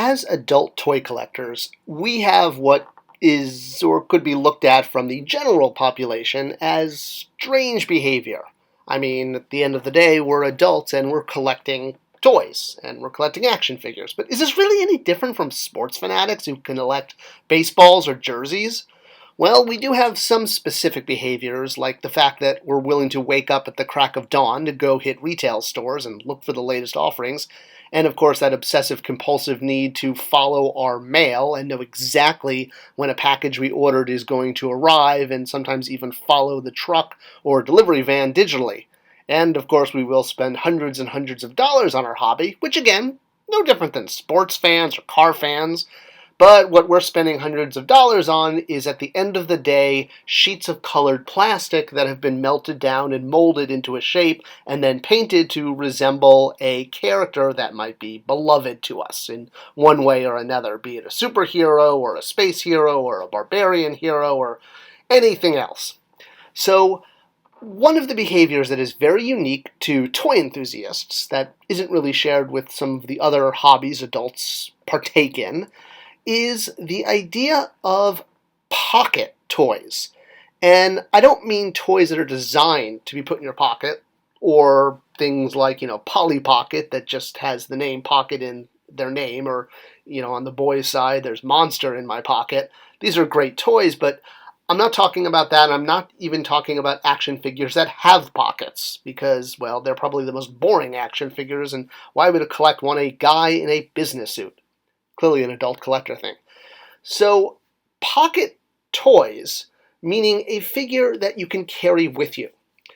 as adult toy collectors, we have what is or could be looked at from the general population as strange behavior. I mean, at the end of the day, we're adults and we're collecting toys and we're collecting action figures. But is this really any different from sports fanatics who can collect baseballs or jerseys? Well, we do have some specific behaviors, like the fact that we're willing to wake up at the crack of dawn to go hit retail stores and look for the latest offerings, and of course that obsessive-compulsive need to follow our mail and know exactly when a package we ordered is going to arrive, and sometimes even follow the truck or delivery van digitally. And of course we will spend hundreds and hundreds of dollars on our hobby, which again, no different than sports fans or car fans. But what we're spending hundreds of dollars on is, at the end of the day, sheets of colored plastic that have been melted down and molded into a shape and then painted to resemble a character that might be beloved to us in one way or another, be it a superhero or a space hero or a barbarian hero or anything else. So one of the behaviors that is very unique to toy enthusiasts that isn't really shared with some of the other hobbies adults partake in is the idea of pocket toys. And I don't mean toys that are designed to be put in your pocket, or things like, Polly Pocket that just has the name Pocket in their name, or, on the boys' side, there's Monster in my pocket. These are great toys, but I'm not talking about that. I'm not even talking about action figures that have pockets, because, well, they're probably the most boring action figures, and why would I collect a guy in a business suit? Clearly an adult collector thing. So, pocket toys, meaning a figure that you can carry with you.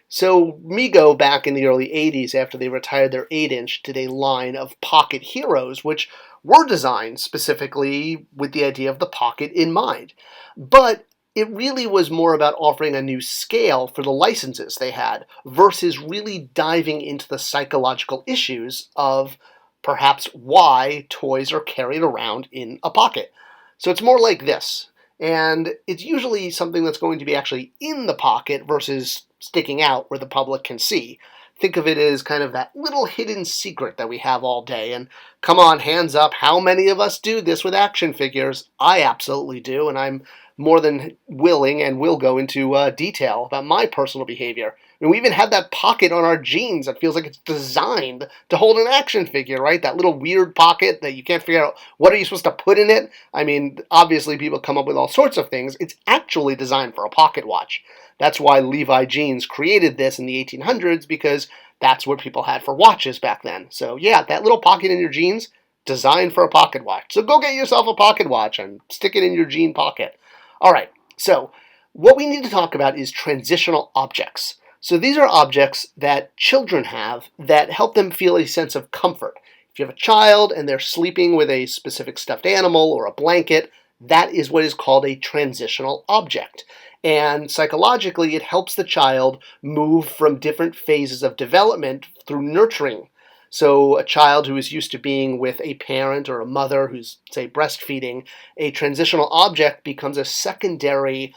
So, Mego back in the early 80s, after they retired their 8-inch, did a line of pocket heroes, which were designed specifically with the idea of the pocket in mind. But it really was more about offering a new scale for the licenses they had, versus really diving into the psychological issues of perhaps why toys are carried around in a pocket. So it's more like this, and it's usually something that's going to be actually in the pocket versus sticking out where the public can see. Think of it as kind of that little hidden secret that we have all day. And come on, hands up, how many of us do this with action figures? I absolutely do, and I'm more than willing and will go into detail about my personal behavior. And we even have that pocket on our jeans that feels like it's designed to hold an action figure, right? That little weird pocket that you can't figure out what are you supposed to put in it. I mean, obviously people come up with all sorts of things. It's actually designed for a pocket watch. That's why Levi Jeans created this in the 1800s, because that's what people had for watches back then. So yeah, that little pocket in your jeans, designed for a pocket watch. So go get yourself a pocket watch and stick it in your jean pocket. All right, so what we need to talk about is transitional objects. So these are objects that children have that help them feel a sense of comfort. If you have a child and they're sleeping with a specific stuffed animal or a blanket, that is what is called a transitional object. And psychologically, it helps the child move from different phases of development through nurturing. So a child who is used to being with a parent or a mother who's, say, breastfeeding, a transitional object becomes a secondary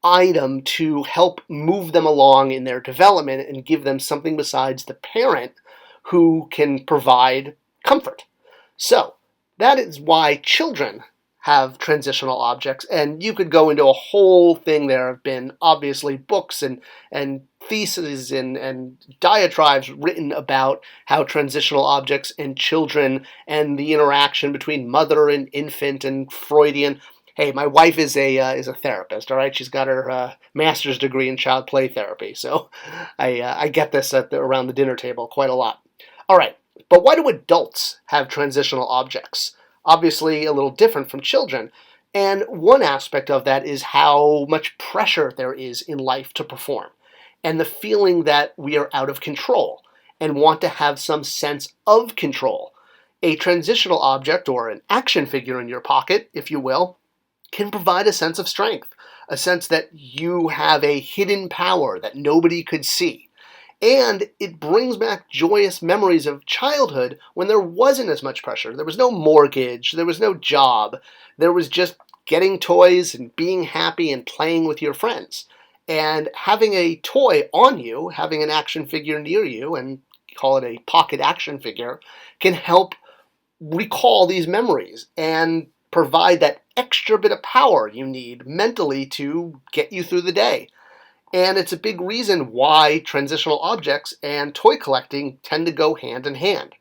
item to help move them along in their development and give them something besides the parent who can provide comfort. So that is why children have transitional objects, and you could go into a whole thing. There have been obviously books and theses and diatribes written about how transitional objects and children and the interaction between mother and infant and Freudian. Hey, my wife is a therapist, all right? She's got her master's degree in child play therapy, so I get this around the dinner table quite a lot. All right, but why do adults have transitional objects? Obviously a little different from children. And one aspect of that is how much pressure there is in life to perform, and the feeling that we are out of control and want to have some sense of control. A transitional object, or an action figure in your pocket, if you will, can provide a sense of strength, a sense that you have a hidden power that nobody could see. And it brings back joyous memories of childhood when there wasn't as much pressure. There was no mortgage, there was no job, there was just getting toys and being happy and playing with your friends. And having a toy on you, having an action figure near you, and call it a pocket action figure, can help recall these memories and provide that extra bit of power you need mentally to get you through the day. And it's a big reason why transitional objects and toy collecting tend to go hand in hand.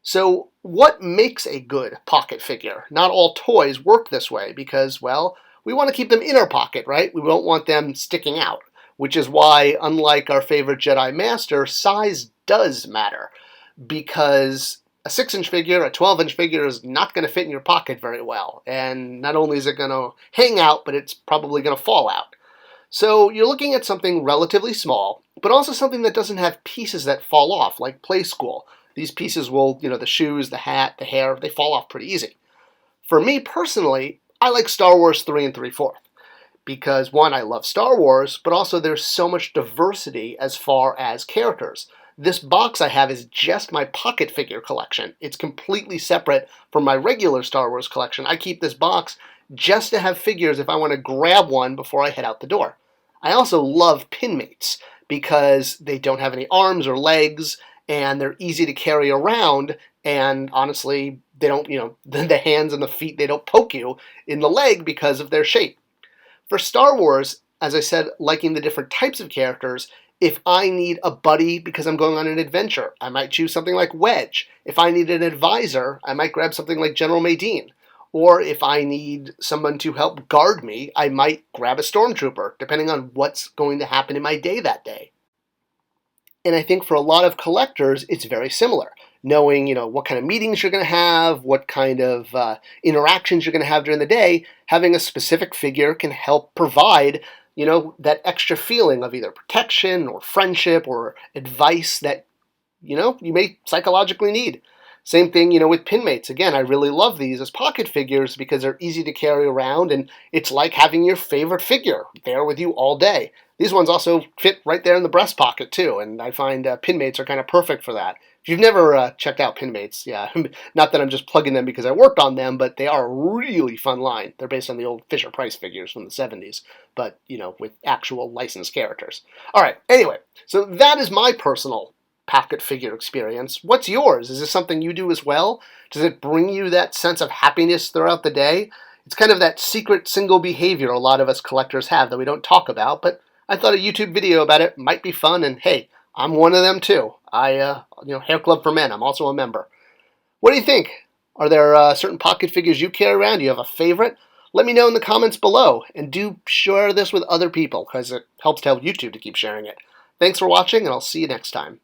So, what makes a good pocket figure? Not all toys work this way because, well, we want to keep them in our pocket, right? We don't want them sticking out, which is why, unlike our favorite Jedi Master, size does matter. Because a 6-inch figure, a 12-inch figure is not going to fit in your pocket very well. And not only is it going to hang out, but it's probably going to fall out. So you're looking at something relatively small, but also something that doesn't have pieces that fall off, like Play School. These pieces will, the shoes, the hat, the hair, they fall off pretty easy. For me personally, I like Star Wars 3 and 3/4 because, one, I love Star Wars, but also there's so much diversity as far as characters. This box I have is just my pocket figure collection. It's completely separate from my regular Star Wars collection. I keep this box just to have figures if I want to grab one before I head out the door. I also love Pinmates because they don't have any arms or legs and they're easy to carry around, and honestly, they don't, the hands and the feet, they don't poke you in the leg because of their shape. For Star Wars, as I said, liking the different types of characters, if I need a buddy because I'm going on an adventure, I might choose something like Wedge. If I need an advisor, I might grab something like General Madine. Or if I need someone to help guard me, I might grab a stormtrooper, depending on what's going to happen in my day that day. And I think for a lot of collectors, it's very similar. Knowing, what kind of meetings you're going to have, what kind of interactions you're going to have during the day, having a specific figure can help provide, that extra feeling of either protection or friendship or advice that, you may psychologically need. Same thing, with Pinmates. Again, I really love these as pocket figures because they're easy to carry around, and it's like having your favorite figure there with you all day. These ones also fit right there in the breast pocket, too, and I find Pinmates are kind of perfect for that. If you've never checked out Pinmates, yeah, not that I'm just plugging them because I worked on them, but they are a really fun line. They're based on the old Fisher-Price figures from the 70s, but, with actual licensed characters. All right, anyway, so that is my personal pocket figure experience. What's yours? Is this something you do as well? Does it bring you that sense of happiness throughout the day? It's kind of that secret single behavior a lot of us collectors have that we don't talk about, but I thought a YouTube video about it might be fun, and hey, I'm one of them too. Hair Club for Men, I'm also a member. What do you think? Are there certain pocket figures you carry around? Do you have a favorite? Let me know in the comments below, and do share this with other people because it helps tell YouTube to keep sharing it. Thanks for watching, and I'll see you next time.